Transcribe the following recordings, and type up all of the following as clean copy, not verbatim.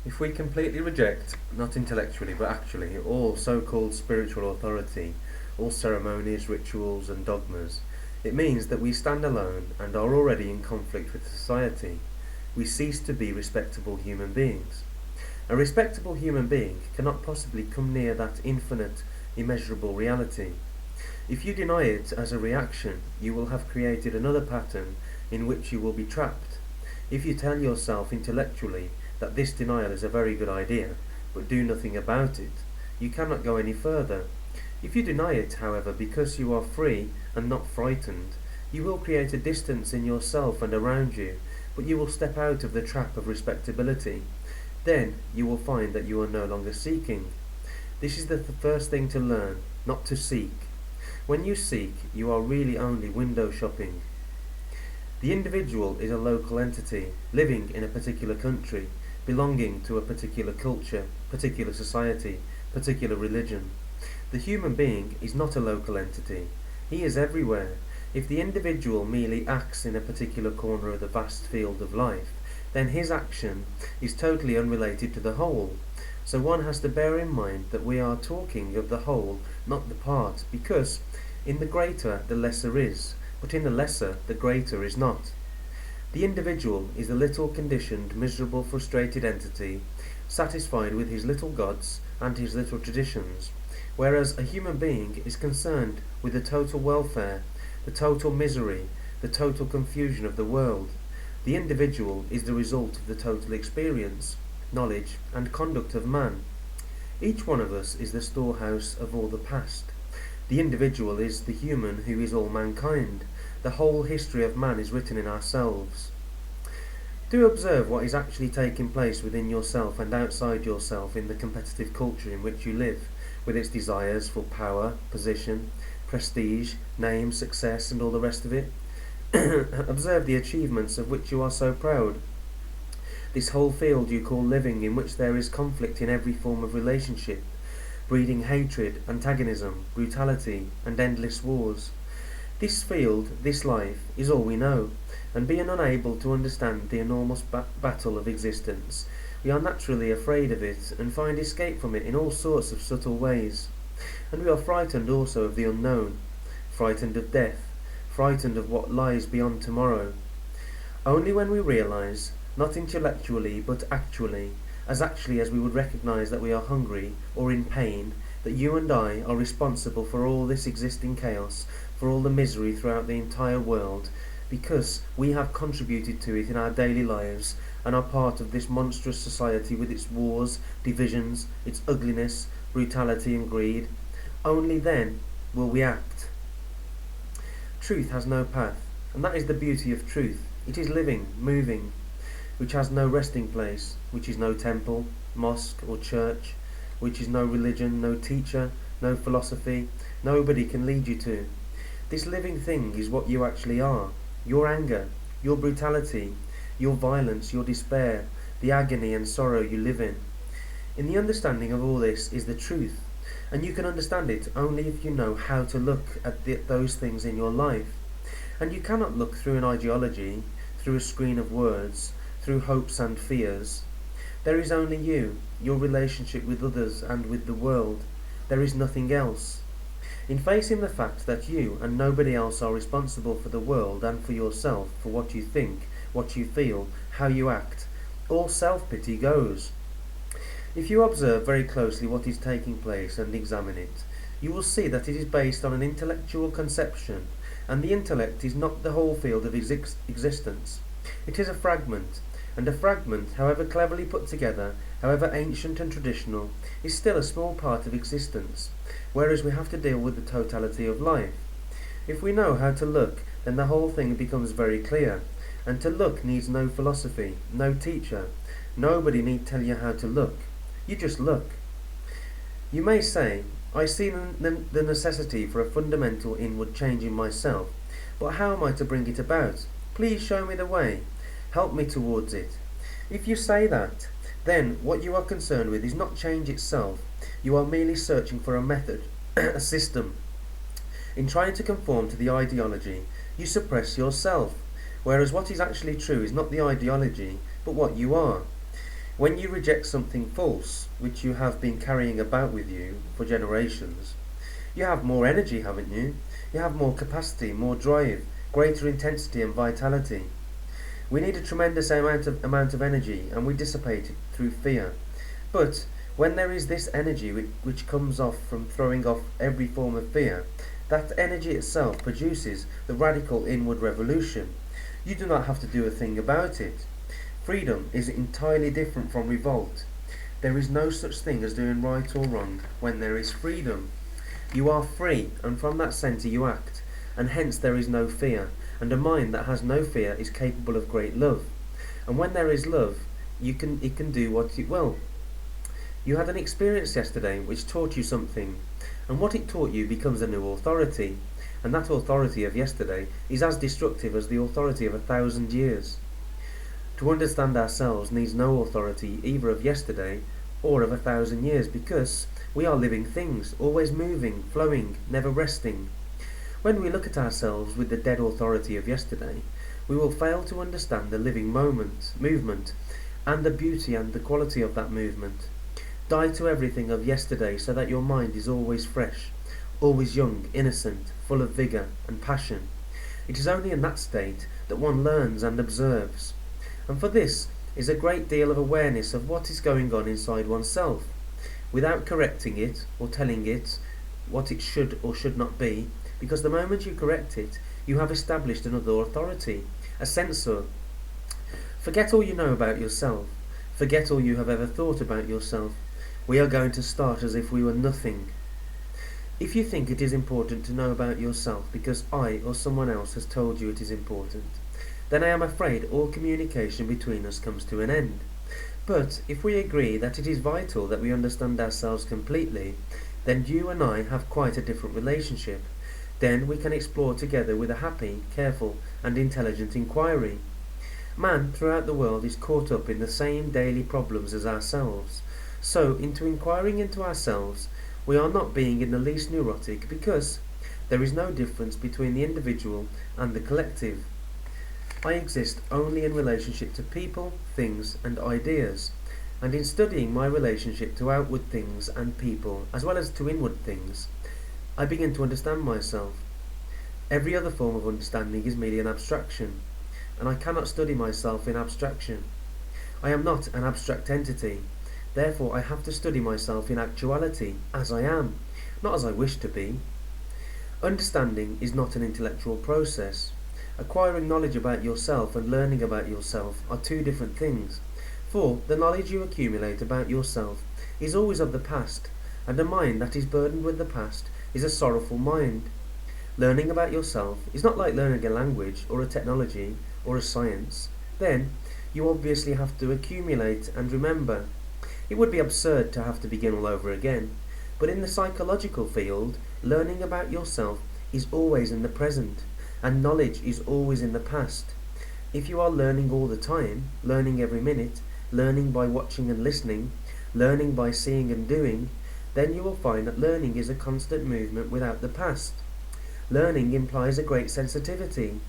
If we completely reject, not intellectually but actually, all so-called spiritual authority, all ceremonies, rituals and dogmas, it means that we stand alone and are already in conflict with society. We cease to be respectable human beings. A respectable human being cannot possibly come near that infinite, immeasurable reality. If you deny it as a reaction, you will have created another pattern in which you will be trapped. If you tell yourself intellectually that this denial is a very good idea, but do nothing about it, you cannot go any further. If you deny it, however, because you are free and not frightened, you will create a distance in yourself and around you, but you will step out of the trap of respectability. Then you will find that you are no longer seeking. This is the first thing to learn, not to seek. When you seek, you are really only window shopping. The individual is a local entity, living in a particular country, belonging to a particular culture, particular society, particular religion. The human being is not a local entity. He is everywhere. If the individual merely acts in a particular corner of the vast field of life, then his action is totally unrelated to the whole. So one has to bear in mind that we are talking of the whole, not the part, because in the greater the lesser is, but in the lesser the greater is not. The individual is a little conditioned, miserable, frustrated entity, satisfied with his little gods and his little traditions, whereas a human being is concerned with the total welfare, the total misery, the total confusion of the world. The individual is the result of the total experience, knowledge, and conduct of man. Each one of us is the storehouse of all the past. The individual is the human who is all mankind. The whole history of man is written in ourselves. Do observe what is actually taking place within yourself and outside yourself in the competitive culture in which you live, with its desires for power, position, prestige, name, success, and all the rest of it. Observe the achievements of which you are so proud. This whole field you call living, in which there is conflict in every form of relationship, breeding hatred, antagonism, brutality, and endless wars. This field, this life, is all we know, and being unable to understand the enormous battle of existence, we are naturally afraid of it and find escape from it in all sorts of subtle ways. And we are frightened also of the unknown, frightened of death, frightened of what lies beyond tomorrow. Only when we realize, not intellectually but actually as we would recognize that we are hungry or in pain, that you and I are responsible for all this existing chaos, for all the misery throughout the entire world, because we have contributed to it in our daily lives and are part of this monstrous society with its wars, divisions, its ugliness, brutality and greed. Only then will we act. Truth has no path, and that is the beauty of truth. It is living, moving, which has no resting place, which is no temple, mosque or church, which is no religion, no teacher, no philosophy, nobody can lead you to. This living thing is what you actually are. Your anger, your brutality, your violence, your despair, the agony and sorrow you live in. In the understanding of all this is the truth, and you can understand it only if you know how to look at those things in your life. And you cannot look through an ideology, through a screen of words, through hopes and fears. There is only you, your relationship with others and with the world. There is nothing else. In facing the fact that you and nobody else are responsible for the world and for yourself, for what you think, what you feel, how you act, all self-pity goes. If you observe very closely what is taking place and examine it, you will see that it is based on an intellectual conception, and the intellect is not the whole field of existence. It is a fragment, and a fragment, however cleverly put together, however ancient and traditional, is still a small part of existence, whereas we have to deal with the totality of life. If we know how to look, then the whole thing becomes very clear, and to look needs no philosophy, no teacher. Nobody need tell you how to look. You just look. You may say, I see the necessity for a fundamental inward change in myself, but how am I to bring it about? Please show me the way. Help me towards it. If you say that, then what you are concerned with is not change itself. You are merely searching for a method, a system. In trying to conform to the ideology, you suppress yourself, whereas what is actually true is not the ideology, but what you are. When you reject something false, which you have been carrying about with you for generations, you have more energy, haven't you? You have more capacity, more drive, greater intensity and vitality. We need a tremendous amount of energy, and we dissipate it through fear. But when there is this energy which comes off from throwing off every form of fear, that energy itself produces the radical inward revolution. You do not have to do a thing about it. Freedom is entirely different from revolt. There is no such thing as doing right or wrong when there is freedom. You are free, and from that centre you act, and hence there is no fear, and a mind that has no fear is capable of great love. And when there is love, it can do what it will. You had an experience yesterday which taught you something, and what it taught you becomes a new authority, and that authority of yesterday is as destructive as the authority of 1,000 years. To understand ourselves needs no authority either of yesterday or of 1,000 years, because we are living things, always moving, flowing, never resting. When we look at ourselves with the dead authority of yesterday, we will fail to understand the living movement, and the beauty and the quality of that movement. Die to everything of yesterday so that your mind is always fresh, always young, innocent, full of vigour and passion. It is only in that state that one learns and observes, and for this is a great deal of awareness of what is going on inside oneself, without correcting it or telling it what it should or should not be, because the moment you correct it, you have established another authority, a censor. Forget all you know about yourself. Forget all you have ever thought about yourself. We are going to start as if we were nothing. If you think it is important to know about yourself because I or someone else has told you it is important, then I am afraid all communication between us comes to an end. But if we agree that it is vital that we understand ourselves completely, then you and I have quite a different relationship. Then we can explore together with a happy, careful, and intelligent inquiry. Man throughout the world is caught up in the same daily problems as ourselves. So, into inquiring into ourselves, we are not being in the least neurotic, because there is no difference between the individual and the collective. I exist only in relationship to people, things, and ideas, and in studying my relationship to outward things and people, as well as to inward things, I begin to understand myself. Every other form of understanding is merely an abstraction, and I cannot study myself in abstraction. I am not an abstract entity, therefore I have to study myself in actuality, as I am, not as I wish to be. Understanding is not an intellectual process. Acquiring knowledge about yourself and learning about yourself are two different things, for the knowledge you accumulate about yourself is always of the past, and a mind that is burdened with the past is a sorrowful mind. Learning about yourself is not like learning a language or a technology or a science. Then you obviously have to accumulate and remember. It would be absurd to have to begin all over again, but in the psychological field, learning about yourself is always in the present, and knowledge is always in the past. If you are learning all the time, learning every minute, learning by watching and listening, learning by seeing and doing, then you will find that learning is a constant movement without the past. Learning implies a great sensitivity.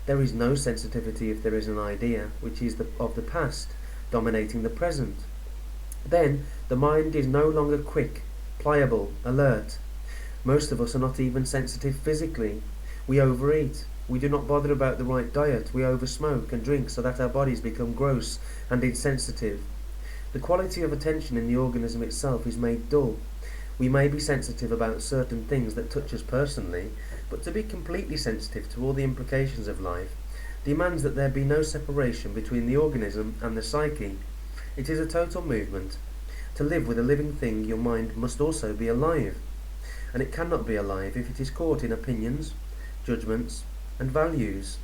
There is no sensitivity if there is an idea, which is of the past, dominating the present. Then the mind is no longer quick, pliable, alert. Most of us are not even sensitive physically. We overeat. We do not bother about the right diet. We oversmoke and drink so that our bodies become gross and insensitive. The quality of attention in the organism itself is made dull. We may be sensitive about certain things that touch us personally, but to be completely sensitive to all the implications of life demands that there be no separation between the organism and the psyche. It is a total movement. To live with a living thing, your mind must also be alive, and it cannot be alive if it is caught in opinions, judgments, and values.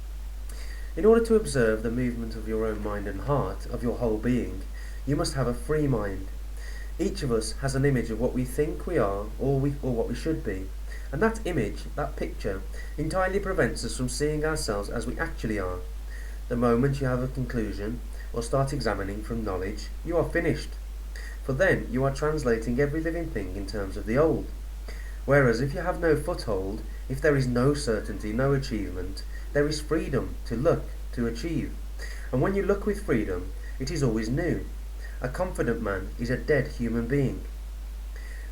In order to observe the movement of your own mind and heart, of your whole being, you must have a free mind. Each of us has an image of what we think we are or what we should be, and that image, that picture, entirely prevents us from seeing ourselves as we actually are. The moment you have a conclusion or start examining from knowledge, you are finished, for then you are translating every living thing in terms of the old. Whereas if you have no foothold, if there is no certainty, no achievement, there is freedom to look, to achieve. And when you look with freedom, it is always new. A confident man is a dead human being.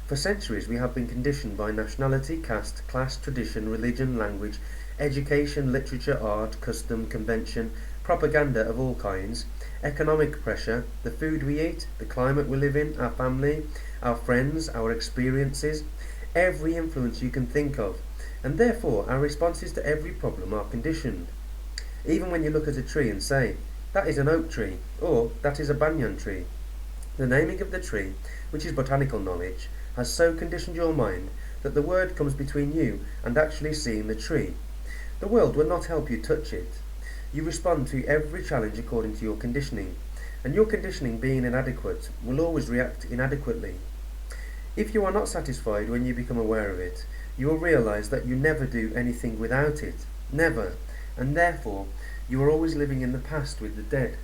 For centuries we have been conditioned by nationality, caste, class, tradition, religion, language, education, literature, art, custom, convention, propaganda of all kinds, economic pressure, the food we eat, the climate we live in, our family, our friends, our experiences, every influence you can think of, and therefore our responses to every problem are conditioned. Even when you look at a tree and say, "That is an oak tree," or "That is a banyan tree," the naming of the tree, which is botanical knowledge, has so conditioned your mind that the word comes between you and actually seeing the tree. The world will not help you touch it. You respond to every challenge according to your conditioning, and your conditioning being inadequate will always react inadequately. If you are not satisfied when you become aware of it, you will realize that you never do anything without it. Never. And therefore, you are always living in the past with the dead.